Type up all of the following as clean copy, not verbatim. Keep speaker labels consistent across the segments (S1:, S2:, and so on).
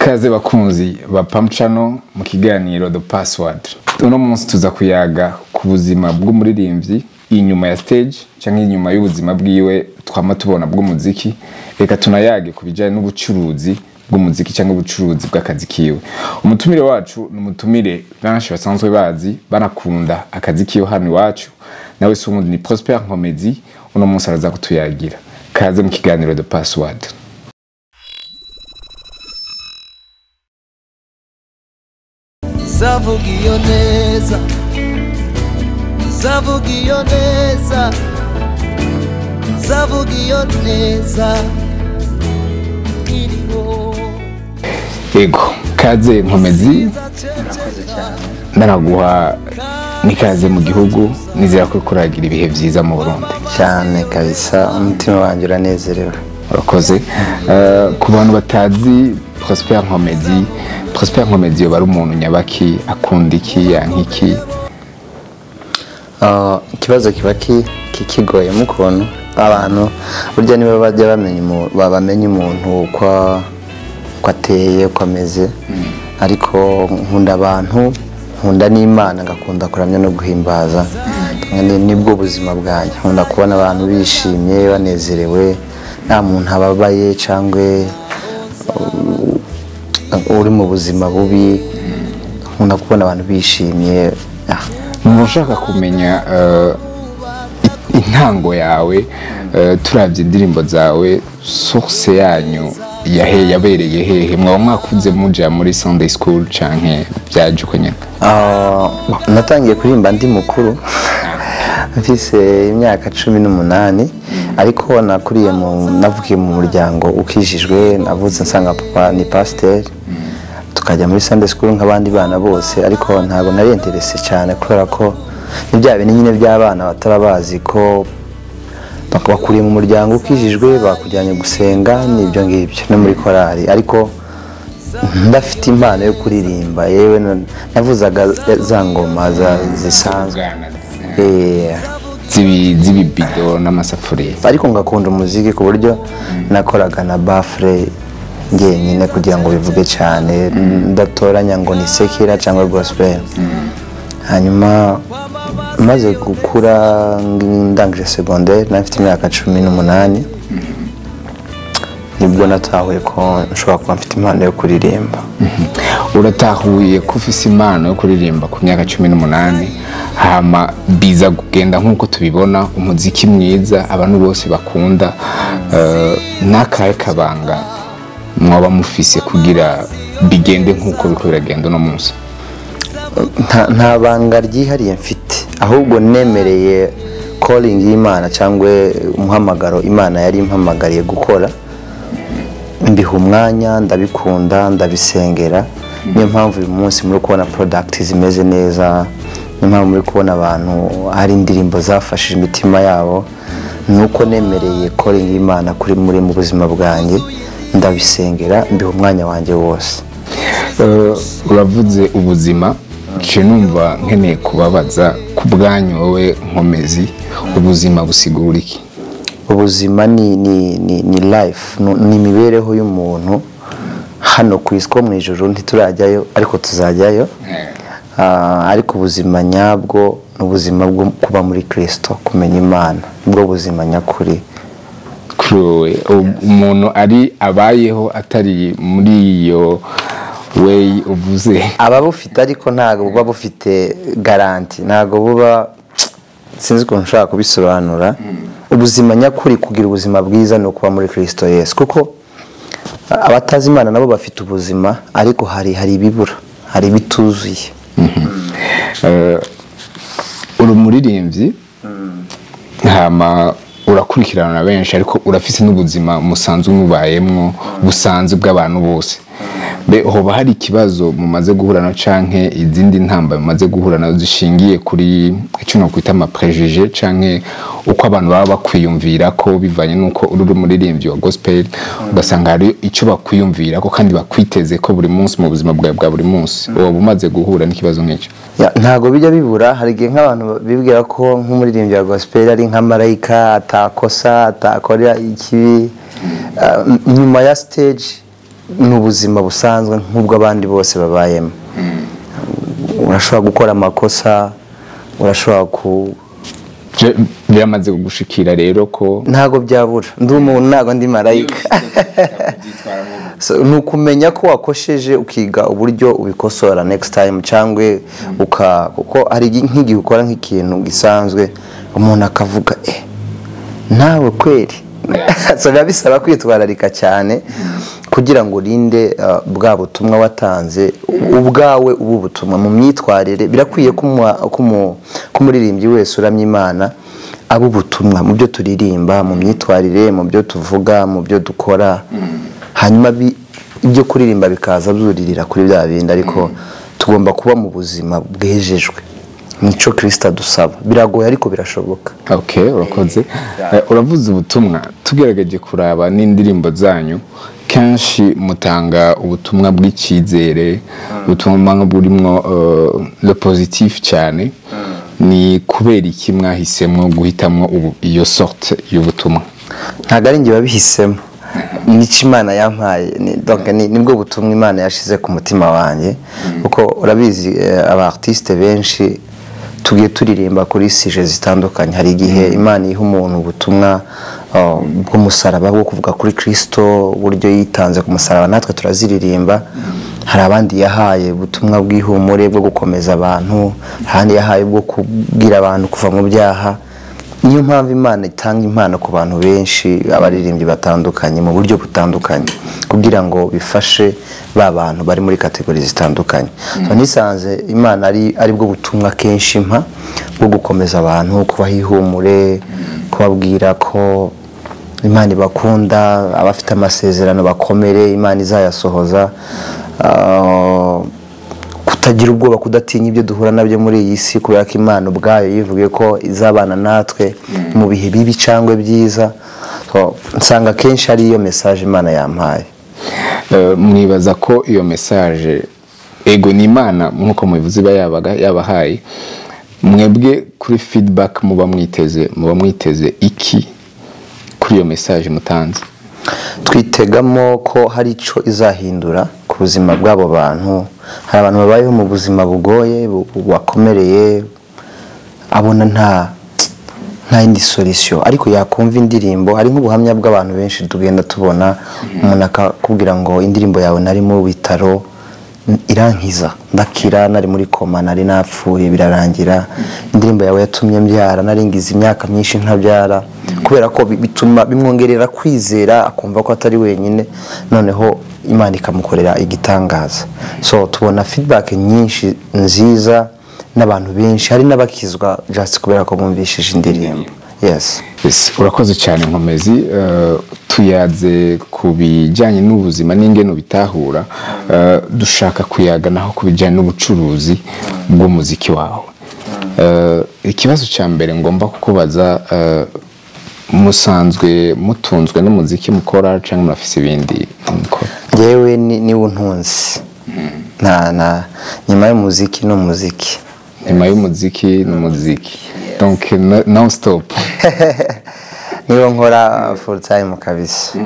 S1: Kaze bakunzi ba Pamchano mu kiganiro The Password. Uno munsi tuza kuyaga ku buzima bw'umuririmvyi inyuma ya stage canke inyuma y'ubuzima bwiwe twama tubona bw'umuziki. Reka tunayage kubijanye n'ubucuruzi bw'umuziki canke ubucuruzi bw'akazi kiwe. Umutumire wacu n'umutumire benshi basanzwe bazi banakunda akazi kiwe hano iwacu. Nawe sumundi ni Prosper Nkomezi, uno munsi araza kutuyagira. Kaze mu kiganiro The Password.
S2: Zavugiyo neza, zavugiyo neza, zavugiyo neza, iriho.
S1: Ego, kaze Nkomezi, ndanaguha nikaze mu gihugu, nizera ko kuragira ibihe vyiza mu Burundi.
S3: Cyane kabisa, umutima wanjye uranezerewe.
S1: Urakoze. Ku bantu batazi Prosper Nkomezi yo bari umuntu nyabaki, akunda iki, yankiki?
S3: Ikibazo kiba kigoye mu kuntu abantu burya niba bajya bamenya umuntu uko ateye, uko ameze, ariko nkunda abantu, nkunda n'Imana, ngakunda kuramya no guhimbaza. Nibwo buzima bwanjye, nkunda kubona abantu bishimye, banezerewe, nta muntu ababaye cyangwa uri mu buzima bubi. Nkunda kubona abantu bishimye.
S1: Mushaka kumenya intango yawe, turavye indirimbo zawe, source yanyu yabereye hehe? Mwaba mwakuze muja muri Sunday school canke byaje uko nyene?
S3: Natangiye kuririmba ndi mukuru, mfise imyaka 18, ariko navukiye mu muryango ukijijwe. Navuze nsanga papa ni pasteur, tukajya muri Sunday school nk'abandi bana bose, ariko ntago nari interesse cyane kubera ko nibya bintu nyine by'abana batarabazi ko bakuriye mu muryango ukijijwe, bakujyanye gusenga n'ibyo ngibyo no muri korali. Ariko ndafite impano yo kuririmba, yewe navuzaga za ngoma zisanzwe
S1: z'ibibido n'amasafuriya,
S3: ariko ngakunda umuziki ku buryo nakoraga na bafre njyenyine kugira ngo bivuge cyane, ndatoranya ngo ni sekira cyangwa gospel. Hanyuma maze gukura ndangije secondaire, nafite imyaka 18, nibwo natahuye ko nshobora kuba mfite impano yo kuririmba.
S1: Uratahuye ko ufise impano yo kuririmba ku myaka 18, hama biza kugenda nk'uko tubibona, umuziki mwiza abantu bose bakunda. Nakaye kabanga mwaba mufise kugira bigende nk'uko biko biragenda no munsi?
S3: Nta banga ryihariye mfite, ahubwo nemereye calling y'Imana cyangwa umuhamagaro Imana yari impamagariye gukora, mbiha umwanya, ndabikunda, ndabisengera. Niyo mpamvu uyu munsi muri kubona product zimeze neza, niyo mpamvu muri kubona abantu hari indirimbo zafashije imitima yabo, nuko nemereye calling y'Imana kuri muri mu buzima bwanjye, ndabisengera, mbiha umwanya wanjye wose.
S1: Uravuze ubuzima, nje numva nkeneye kubabaza ku bwanyu wowe Nkomezi, ubuzima busigura iki?
S3: Ubuzima ni life, ni imibereho y'umuntu hano ku isi. Ko mu ijuru ntiturajyayo, ariko tuzajyayo. Ariko ubuzima nyabwo n'ubuzima bwo kuba muri Kristo, kumenya Imana, bwo buzima nyakuri.
S1: Umuntu ari abayeho atari muri iyo way uvuze,
S3: ababufite ariko ntago buba bufite garanti, ntago buba, sinzi ko nshaka kubisobanura. Ubuzima nyakuri, kugira ubuzima bwiza no kuba muri Kristo Yesu, kuko abatazi Imana nabo bafite ubuzima, ariko hari ibibura, hari bituzuye.
S1: Uri umuririmvyi, hama urakurikirana na benshi, ariko urafise n'ubuzima musanzwe mubayemwo busanzwe bw'abantu bose. Hoba hari ikibazo mumaze guhura na canke izindi ntamba mumaze guhura nazo zishingiye kuri icyo no kwita ama préjugés, canke uko abantu baba bakwiyumvira ko bivanye nuko uri umuririmbyi wa gospel, ugasanga hari icyo bakwiyumvira ko kandi bakwiteze ko buri munsi mu buzima bwa buri munsi? Wowe bumaze guhura n'ikibazo nk'icyo?
S3: Ntago bijya bibura. Hari igihe nk'abantu bibwira ko nk'umuririmbyi wa gospel ari nka marayika, atakosa, atakora ikibi. Nyuma ya stage n'ubuzima busanzwe nk'ubwo abandi bose babayemo. Urashobora gukora amakosa, urashobora
S1: biramaze kugushikira rero ko
S3: ntago byabura ndi umuntu ntago ndi marayika. Nuko umenya ko wakosheje ukiga uburyo ubikosora next time cyangwe kuko hari nk'igihe ukora nk'ikintu gisanzwe umuntu akavuga nawe kweri. So bisaba kwitwararika cyane kugira ngo urinde bwa butumwa watanze ubwawe ubu butumwa mu myitwarire. Birakwiye ko umuririmbyi wese uramya Imana abo butumwa mu byo turirimba, mu myitwarire, mu byo tuvuga, mu byo dukora, hanyuma ibyo kuririmba bikaza byuririra kuri bya bindi, ariko tugomba kuba mu buzima bwejejwe. Nico Kristo dusaba. Biragoye ariko birashoboka.
S1: Okay, urakoze. Uravuze ubutumwa, tugerageje kuraba n'indirimbo zanyu kenshi mutanga ubutumwa bw'ikizere, ubutumwa burimo le positif cyane. Ni kubera iki mwahisemo guhitamo iyo sorte y'ubutumwa?
S3: Ntago ari nge babihisemo, nico Imana yampaye. Donc nibwo butumwa Imana yashize ku mutima wanjye, kuko urabizi aba artiste benshi tugiye turirimba kuri sije zitandukanye. Hari igihe Imana iha umuntu ubutumwa bw'umusaraba bwo kuvuga kuri Kristo, buryo yitanze ku musaraba, natwe turaziririmba. Hari abandi yahaye ubutumwa bw'ihumure bwo gukomeza abantu, ahandi yahaye bwo kubwira abantu kuva mu byaha. Niyo mpamvu Imana itanga impano ku bantu benshi, abaririmbyi batandukanye mu buryo butandukanye, kugira ngo bifashe ba bantu bari muri kategori zitandukanye. So nisanze Imana ari bwo butumwa kenshi mpa bwo gukomeza abantu, kubaha ihumure, kubabwira ko Imana ibakunda, abafite amasezerano bakomere, Imana izayasohoza, kutagira ubwoba, kudatinya ibyo duhura nabyo muri iyi si, kubera ko Imana ubwayo yivugiye ko izabana natwe mu bihe bibi cyangwa byiza. Nsanga kenshi ari iyo message Imana yampaye.
S1: Mwibaza ko iyo message ego ni Imana nkuko mubivuze yabahaye, mwebwe kuri feedback muba mwiteze iki kuri iyo message mutanze?
S3: Twitegamo ko hari ico izahindura ku buzima bw'abo bantu. Hari abantu babayeho mu buzima bugoye, bakomereye, abona nta indi solution, ariko yakumva indirimbo. Hari nk'ubuhamya bw'abantu benshi tugenda tubona, umuntu akakubwira ngo indirimbo yawe nari mu bitaro irankiza, ndakira, nari muri koma, nari napfuye birarangira. Indirimbo yawe yatumye mbyara, nari ngize imyaka myinshi ntabyara. Kubera ko bituma bimwongerera kwizera, akumva ko atari wenyine, noneho Imana ikamukorera igitangaza. So tubona feedback nyinshi nziza n'abantu benshi, hari n'abakizwa just kubera ko bumvishije indirimbo. Yes.
S1: Urakoze cyane Nkomezi. Tuyaze kubijyanye n'ubuzima n'ingeno bitahura, dushaka kuyaga naho kubijyanye n'ubucuruzi bw'umuziki wawe. Ikibazo cya mbere ngomba kukubaza, musanzwe mutunzwe n'umuziki mukora cyangwa murafise ibindi mukora?
S3: Yewe ni untunzi. Nyuma y'umuziki n'umuziki.
S1: Nyuma y'umuziki n'umuziki. Donc non stop.
S3: Niyo nkora full time kabisa.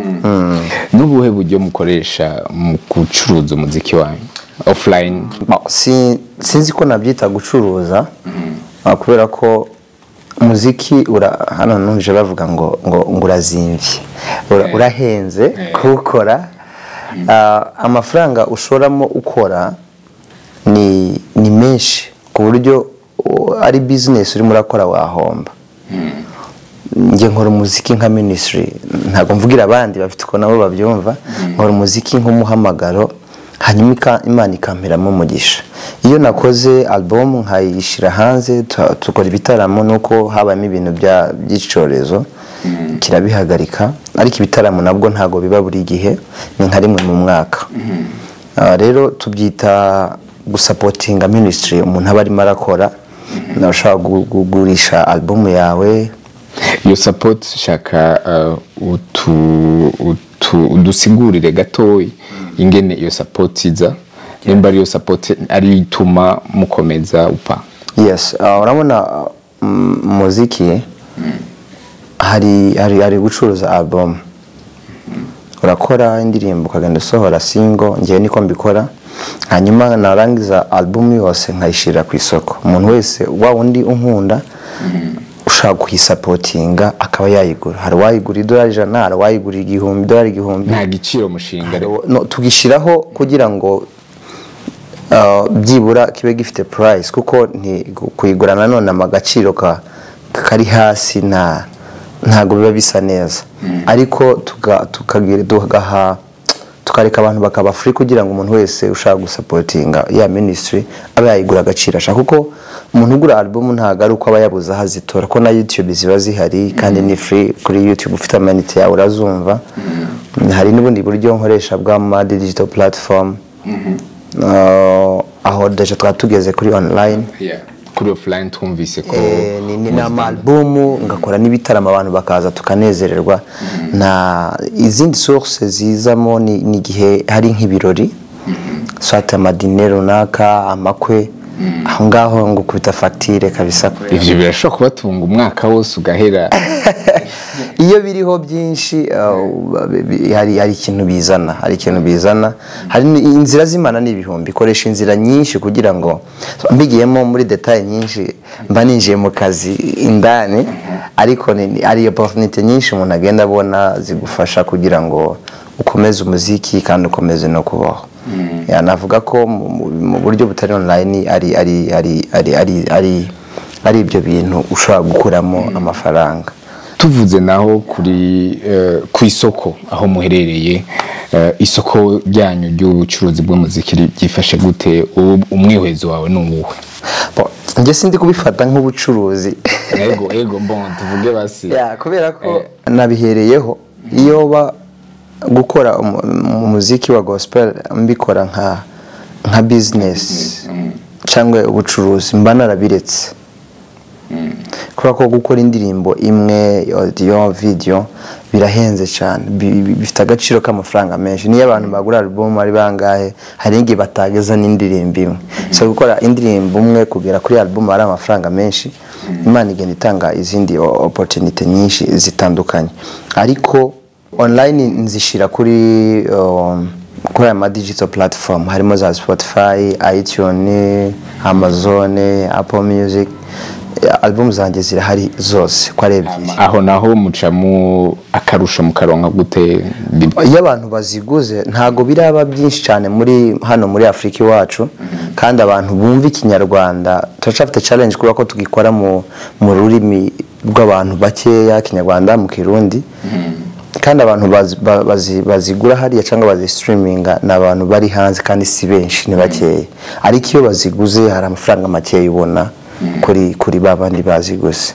S1: Nubuhe buryo mukoresha mu gucuruza umuziki wanyu offline?
S3: Sinzi ko nabyita gucuruza, kubera ko umuziki hano nuje bavuga ngo urazimvye, urahenze kuwukora. Amafaranga ushoramo ukora ni menshi, ku buryo ari business urimo urakora wahomba. Nge nkora umuziki nka ministry, ntabwo mvugira abandi bafite ko nabo babyumva. Nkora umuziki nk'umuhamagaro, hanyuma Imana ikamperamo umugisha. Iyo nakoze album nkayishira hanze, tukora ibitaramo, nuko habamo ibintu by'icitegererezo kirabihagarika, ariko ibitaramo nabwo ntago biba buri gihe, ni nka rimwe mu mwaka. Rero tubyita gusupportinga ministry umuntu aba arimo arakora. Nashaka kugurisha album yawe.
S1: Iyo support shaka udusigurire gatoyi ingene iyo support iza, nimba iyo support ari ituma mukomeza upa.
S3: Yes, urabona muziki hari gucuruza album, urakora indirimbo ukagenda usohora single, ngiye niko mbikora, hanyuma narangiza album yose nkayishira ku isoko. Umuntu wese wa undi unkunda ushaka kuyisapotinga akaba yayigura. Hari wayigura $100, hari wayigura $1000.
S1: nta giciro mushinga
S3: No, tugishiraho kugira ngo byibura kibe gifite price, kuko kuyigura nanone amagaciro kari hasi ntago biba bisa neza. Ariko tukareka abantu bakaba free kugira ngo umuntu wese ushaka gusapotinga ya ministry abe yayigura agaciro ashaka, kuko umuntu ugura album ntago ari uko aba yabuze ahazitora, ko na YouTube ziba zihari kandi ni free. Kuri YouTube ufite amanite yawe urazumva. Hari n'ubundi buryo nkoresha bwa digital platform, aho deje twatugeze kuri online,
S1: kuri offline twumvise ko
S3: ni album ngakora n'ibitaramo abantu bakaza tukanezererwa. Na izindi sources zizamo ni gihe hari nk'ibirori, swata madinero naka amakwe, aho ngaho ngo kubita facture kabisa.
S1: ivyo birashobora kubatunga umwaka wose ugahera.
S3: Iyo biriho byinshi hari ikintu bizana, hari inzira z'Imana n'ibihumbi, ikoresha inzira nyinshi kugira ngo mbigiyemo muri detail nyinshi mba ninjiye mu kazi indani, ariko ari opportunity nyinshi umuntu agenda abona zigufasha kugira ngo ukomeze umuziki kandi ukomeze no kubaho. Navuga ko mu buryo butari online ari ibyo bintu ushobora gukuramo amafaranga.
S1: Tuvuze naho ku isoko aho muherereye, isoko ryanyu ry'ubucuruzi bw'umuziki ryifashe gute? Umwihwezo wawe n'uwuhe?
S3: Nge sindi kubifata nk'ubucuruzi.
S1: Ego bon tuvuge basi.
S3: Kubera ko nabihereyeho, iyo gukora umuziki wa gospel mbikora nka business cyangwa ubucuruzi mba narabiretse. Kubera ko gukora indirimbo imwe, audio, video birahenze cyane, bifite agaciro k'amafaranga menshi. Niyo abantu bagura album ari bangahe, hari ngi batageza n'indirimbo imwe. So gukora indirimbo umwe kugera kuri album ari amafaranga menshi. Imana igenda itanga izindi opportunity nyinshi zitandukanye. Ariko online nzishira kuri ama digital platform, harimo za Spotify, iTunes, Amazon, Apple Music. Album zanjye zirahari zose ko arebye.
S1: Aho naho mucamu akarusho mukaronka gute?
S3: Iyo abantu baziguze ntago biraba byinshi cyane hano muri Afrika iwacu, kandi abantu bumva ikinyarwanda turacafite challenge kuba ko tugikora mu rurimi rw'abantu bakeya, Kinyarwanda mu Kirundi. Kandi abantu bazigura hariya cyangwa bazistreaminga n'abantu bari hanze kandi si benshi, ni bakeya. Ariko iyo baziguze hari amafaranga makeya ubona kuri babandi baziguze.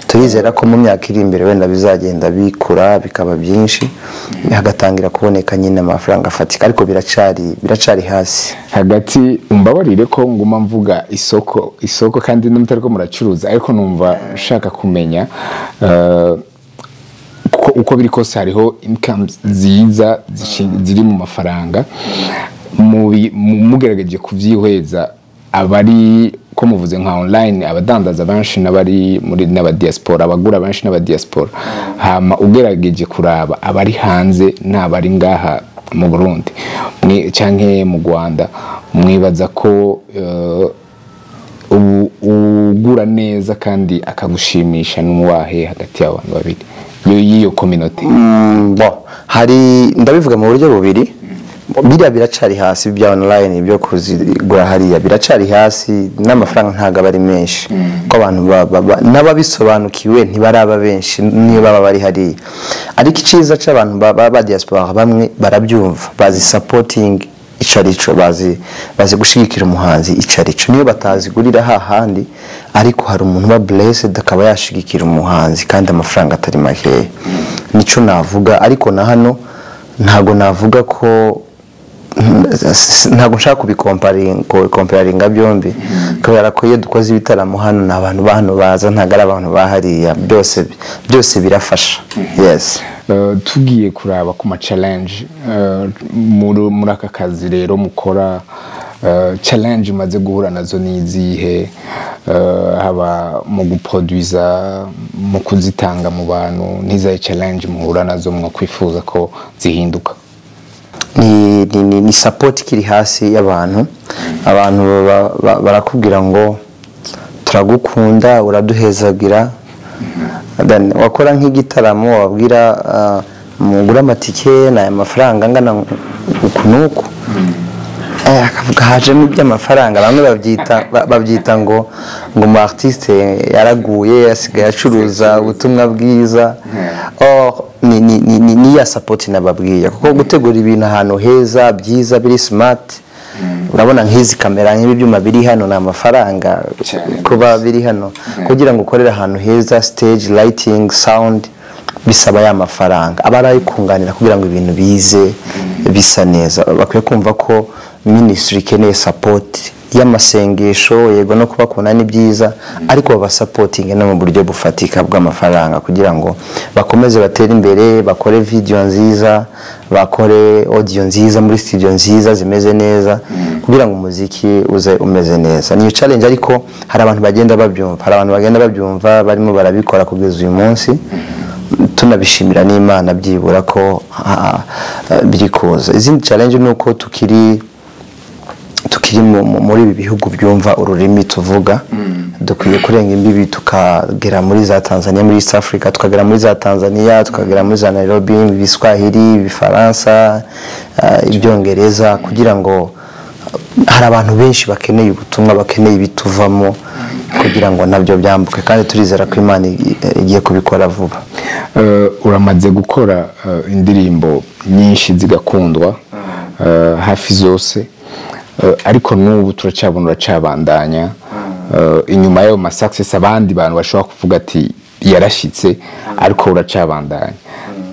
S3: Turizera ko mu myaka iri imbere wenda bizagenda bikura bikaba byinshi, hagatangira kuboneka nyine amafaranga afatika, ariko biracari hasi.
S1: Hagati umbabarire ko nguma mvuga isoko kandi n'umutari ko muracuruza, ariko numva shaka kumenya uko biri kose hariho income ziza ziri mu mafaranga. Mugerageje kuvyihweza, abari ko muvuze nka online, abadandaza benshi n'abari muri n'abadiaspora, abagura benshi n'abadiaspora, hama ugerageje kuraba abari hanze n'abari ngaha mu Burundi canke mu Rwanda, mwibaza ko ugura neza kandi akagushimisha n'uwahe hagati y'abantu babiri y'iyo community?
S3: Hari ndabivuga mu buryo bubiri. Biracari hasi bya online, ibyo kuzigura hariya biracari hasi, n'amafaranga ntago bari menshi, ko abantu n'ababisobanukiwe ntibaraba benshi niyo baba bari hariya. Ariko iciza c'abantu ba diaspora bamwe barabyumva, bazi supporting icarico, bazi gushigikira umuhanzi icarico, niyo batazigurira hahandi, ariko hari umuntu ba blessed akaba yashigikira umuhanzi kandi amafaranga atari make. Nico navuga. Ariko na hano ntago navuga ko ntago nshaka kubikomparinga byombi, kubera ko iyo dukoze ibitaramo hano n'abantu bahano baza, ntago ari abantu bahariya, byose birafasha. Yes.
S1: Tugiye kuraba ku ma challenge muri aka kazi rero mukora, challenge maze guhura nazo nizihe? haba mu guproduiza mu kuzitanga mu bantu n'izaye challenge muhura nazo mwo kwifuza ko zihinduka?
S3: Ni support kiri hasi y'abantu barakubwira ngo turagukunda uraduhezagira, wakora nk'igitaramo wabwira mugura amatike na amafaranga angana uku nuko akavuga hajemo iby'amafaranga, bamwe babyita ngo mu artiste yaraguye yasigaye acuruza ubutumwa bwiza. Ni ya support nababwiye, kuko gutegura ibintu ahantu heza byiza biri smart, urabona nk'izi kamera nk'ibi byuma biri hano na amafaranga kuba biri hano, kugira ngo ukorere ahantu heza, stage lighting sound bisaba ya mafaranga. Abarayi kunganira kugira ngo ibintu bize bisa neza, bakwiye kumva ko ministry ikeneye support y'amasengesho, yego no kubakuna ni byiza, ariko baba supporting no mu buryo bufatika bw'amafaranga, kugira ngo bakomeze batere imbere, bakore video nziza, bakore audio nziza muri studio nziza zimeze neza, kugira ngo umuziki uze umeze neza. Niyo challenge, ariko hari abantu bagenda babyumva, barimo barabikora kugeza uyu munsi, tunabishimira n'Imana byibura ko biri kuza. Izindi challenge nuko tukiri muri ibi bihugu byumva ururimi tuvuga, dukwiye kurenga imbibi tukagera muri za Tanzania, muri East Africa, tukagera muri za Tanzania, tukagera muri za Nairobi, ibiswahili, ibifaransa, ibyongereza, kugira ngo hari abantu benshi bakeneye ubutumwa, bakeneye ibituvamo, kugira ngo nabyo byambuke, kandi turizera ko Imana igiye kubikora vuba.
S1: Uramaze gukora indirimbo nyinshi zigakundwa hafi zose, ariko n'ubu turacabona uracabandanya. Inyuma y'ayo ma success abandi bantu bashobora kuvuga ati yarashitse, ariko uracabandanya.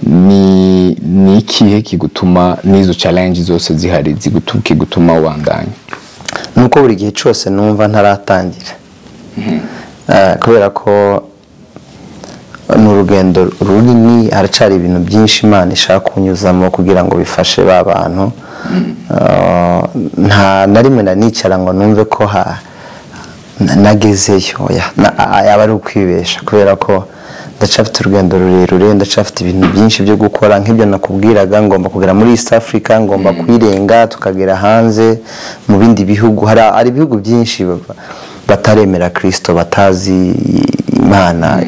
S1: Ni ikihe kigutuma n'izo challenge zose zihari zigutuma ubandanya?
S3: Nuko buri gihe cyose numva ntaratangira, kubera ko n'urugendo runini, haracari ibintu byinshi Imana ishaka kunyuzamo kugira ngo bifashe ba bantu. Nta narimwe nanicara ngo numve ko nagezeyo, yaba ari ukwibesha, kubera ko ndacafite urugendo rurerure, ndacafite ibintu byinshi byo gukora. Nk'ibyo nakubwiraga, ngomba kugera muri East Africa, ngomba kwirenga tukagera hanze mu bindi bihugu. Hari ibihugu byinshi bataremera Kristo, batazi Imana,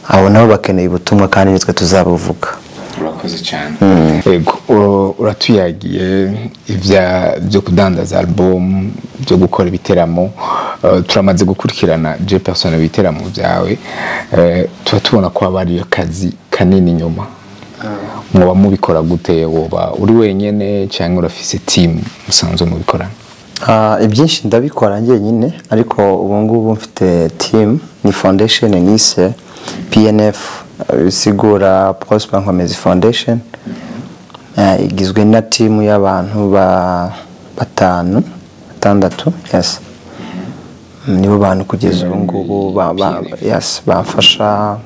S3: abo nabo bakeneye ubutumwa, kandi nitwe tuzabuvuga.
S1: Urakoze cyane. Yego, uratuyagiye byo kudandaza album, byo gukora ibiteramo. Turamaze gukurikirana je personnel ibiteramo byawe, tuba tubona ko abari akazi kanini nyuma. Muba mubikora gute? Woba uri wenyene cyangwa urafise team musanzwe mubikorana?
S3: Ibyinshi ndabikora njyenyine, ariko ubu ngubu mfite team, ni foundation nise PNF, bisigura Prosper Nkomezi Foundation. Igizwe na team y'abantu batandatu, yes. Nibo bantu kugeza ubu ngubu bamfasha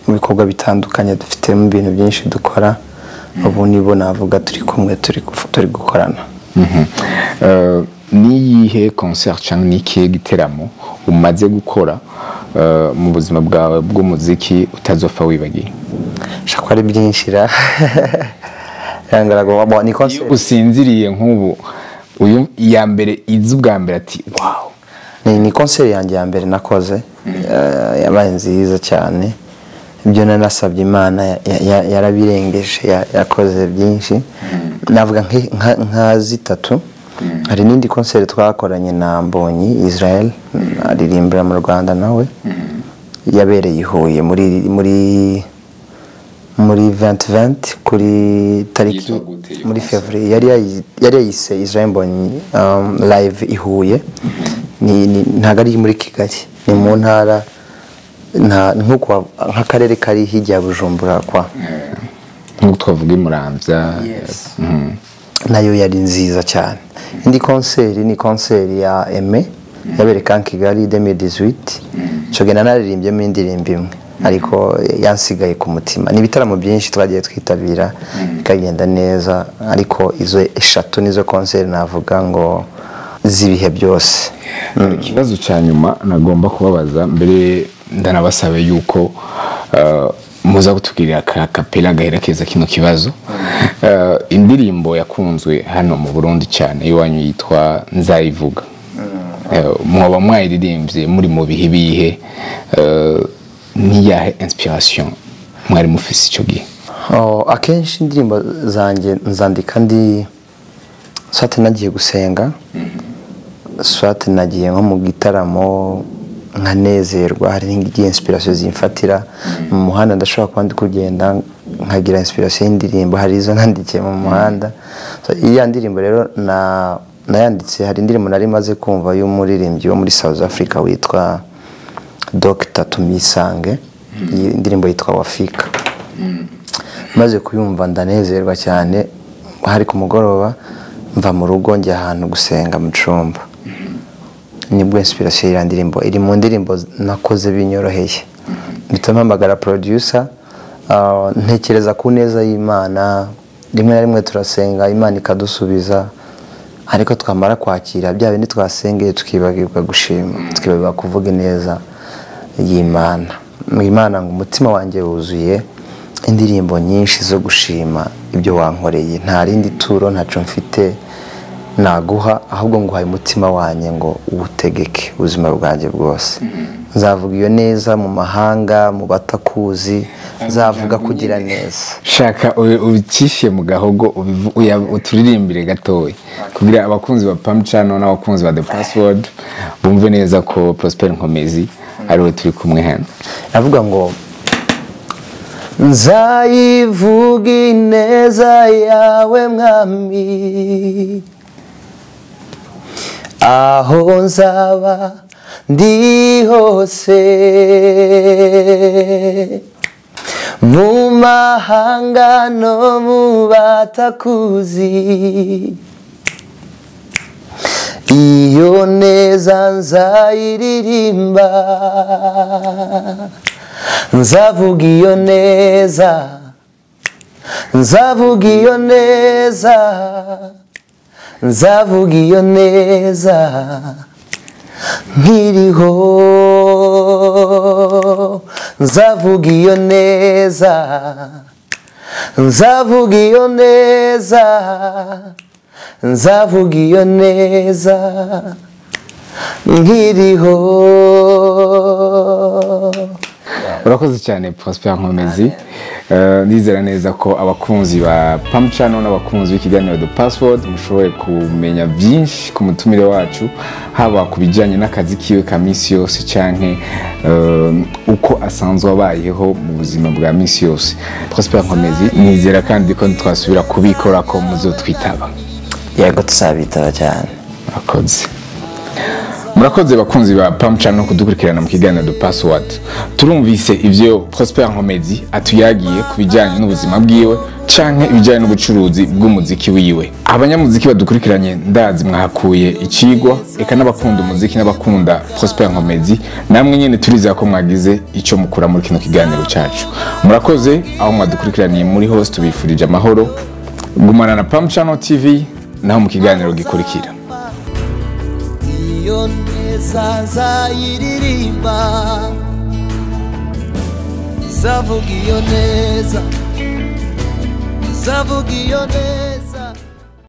S3: mu bikorwa bitandukanye, dufite mu bintu byinshi dukora. Ubu nibo navuga turi kumwe, turi gukorana. Niyihe concert cyangwa nikihe giteramo umaze gukora mu buzima bwawe bw'umuziki utazofa wibagiye? Shaka ari byinshi ra yangarago ni concert
S1: usinziriye nk'ubu uyu ya mbere izubwa mbere ati wow,
S3: ni concert yanjye ya mbere nakoze, yabaye nziza cyane. Ibyo nanasabye Imana yarabirengeje, yakoze byinshi. Navuga nka zitatu. Hari n'indi concert twakoranye na Mbonyi Israel, aririmbira mu Rwanda nawe, yabereye Huye muri 2020 kuri tariki muri February. Yari yayise Israel Mbonyi live ihuye. Ntago ari muri Kigali, ni mu ntara, nkuko nk'akarere kari hirya Bujumbura kwa,
S1: nkuko twavuga Muramvya.
S3: Nayo yari nziza cyane. Indi concert ni concert ya Aime, yabereye Kigali 2018. Cogena naririmbyemo indirimbo imwe, ariko yansigaye ku mutima. Ni ibitaramo byinshi twagiye twitabira bikagenda neza, ariko izo eshatu nizo concert navuga ngo z'ibihe byose.
S1: Ikibazo cya nyuma nagomba kubabaza mbere ndanabasabe yuko muza kutubwirira akapela gaherekeza kino kibazo. Indirimbo yakunzwe hano mu Burundi cyane iwanyu yitwa Nzayivuga. Mwaba mwayiririmbye muri mu bihe bihe, niyahe inspiration mwari mufise icyo gihe?
S3: Akenshi indirimbo zanjye nzandika ndi swate nagiye gusenga, swate nagiye nko mu gitaramo nkanezerwa, hari n'ingiye inspiration zimfatira mu muhanda, ndashobora kuba ndi kugenda nkagira inspiration y'indirimbo, hari izo nandikiye mu muhanda. Iya ndirimbo rero nayanditse, hari indirimbo nari maze kumva y'umuririmvyi wo muri South Africa witwa Dr. Tumisange, indirimbo yitwa Wafika. Maze kuyumva ndanezerwa cyane, hari ku mugoroba mva mu rugo njya ahantu gusenga mu cumba, nibwo inspiration y'ira ndirimbo iri mu ndirimbo nakoze binyoroheye. Mpamagara producer, ntekereza ku neza y'Imana, rimwe na rimwe turasenga Imana ikadusubiza, ariko twamara kwakira bya bindi twasengeye tukibagirwa gushima, tukibagirwa kuvuga neza y'Imana. Imana ngo umutima wanjye wuzuye indirimbo nyinshi zo gushima ibyo wankoreye, nta rindi turo ntaco mfite naguha, ahubwo nguhaye umutima wanjye ngo uwutegeke ubuzima bwanjye bwose. Nzavuga iyo neza mu mahanga, mu batakuzi, nzavuga kugira neza.
S1: Shaka ubicishe mu gahogo uturirimbire gatoya kugira abakunzi ba Pam Channel n'abakunzi ba The Password bumve neza ko Prosper Nkomezi ariwe turi kumwe hano.
S3: Avuga ngo nzayivuga ineza yawe mwami, aho nzaba ndi hose, mu mahanga no mu batakuzi, iyo neza nzayiririmba, nzavuga iyo neza, nzavuga iyo neza, nzavuga iyo neza nkiriho, nzavuga iyo neza, nzavuga iyo neza, nzavuga iyo neza nkiriho.
S1: Urakoze cyane Prosper Nkomezi. Nizera neza ko abakunzi ba Pam Channel n'abakunzi b'ikiganiro The Password mushoboye kumenya byinshi ku mutumire wacu, haba kubijyanye n'akazi kiwe ka misi yose canke uko asanzwe abayeho mu buzima bwa misi yose. Prosper Nkomezi, nizera kandi ko twasubira kubikora ko muzotwitaba.
S3: Yego tuzabitaba cyane.
S1: Murakoze bakunzi ba Pam Channel kudukurikirana mu kiganiro The Password. Turumvise ivyo Prosper Nkomezi atuyagiye kubijyanye n'ubuzima bwiwe canke ibijyanye n'ubucuruzi bw'umuziki wiwe. Abanyamuziki badukurikiranye ndazi mwahakuye icigwa, eka n'abakunda umuziki n'abakunda Prosper Nkomezi, namwe nyene turizera ko mwagize ico mukura muri kino kiganiro cyacu. Murakoze aho mwadukurikiraniye muri hose, tubifurije amahoro. Gumana na Pam Channel TV naho mu kiganiro gikurikira.
S2: Iyo neza nzayiririmba, nzavuga iyo neza, nzavuga iyo neza.